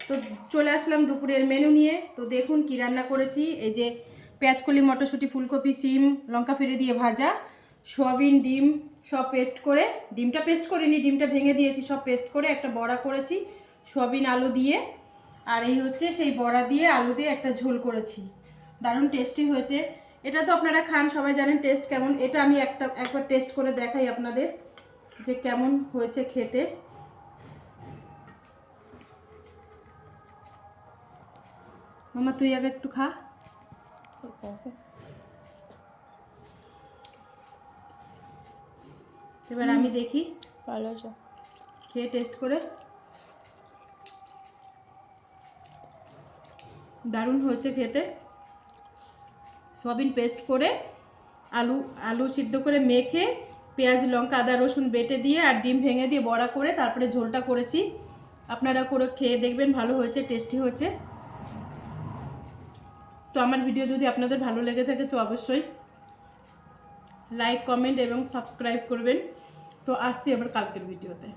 তো চলে আসলাম দুপুরের মেনু নিয়ে। তো দেখুন কি রান্না করেছি। এই যে পেঁয়াজকলি, মটরশুঁটি, ফুলকপি, সিম, লঙ্কা ফেলে দিয়ে ভাজা, সোয়াবিন, ডিম সব পেস্ট করে, ডিমটা পেস্ট করিনি, ডিমটা ভেঙে দিয়েছি, সব পেস্ট করে একটা বড়া করেছি সোয়াবিন আলু দিয়ে। আর এই হচ্ছে সেই বড়া দিয়ে আলু দিয়ে একটা ঝোল করেছি, দারুণ টেস্টি হয়েছে। এটা তো আপনারা খান, সবাই জানেন টেস্ট কেমন। এটা আমি একবার টেস্ট করে দেখাই আপনাদের যে কেমন হয়েছে খেতে। মামা তুই আগে একটু খা। এবার আমি দেখি, ভালো আছে, খেয়ে টেস্ট করে। দারুণ হয়েছে খেতে। সয়াবিন পেস্ট করে আলু সিদ্ধ করে মেখে পেঁয়াজ, লঙ্কা, আদা, রসুন বেটে দিয়ে আর ডিম ভেঙে দিয়ে বড়া করে তারপরে ঝোলটা করেছি। আপনারা করে খেয়ে দেখবেন, ভালো হয়েছে, টেস্টি হয়েছে। তো আমার ভিডিও যদি আপনাদের ভালো লেগে থাকে তো অবশ্যই লাইক, কমেন্ট এবং সাবস্ক্রাইব করবেন। তো আসছি আবার কালকের ভিডিওতে।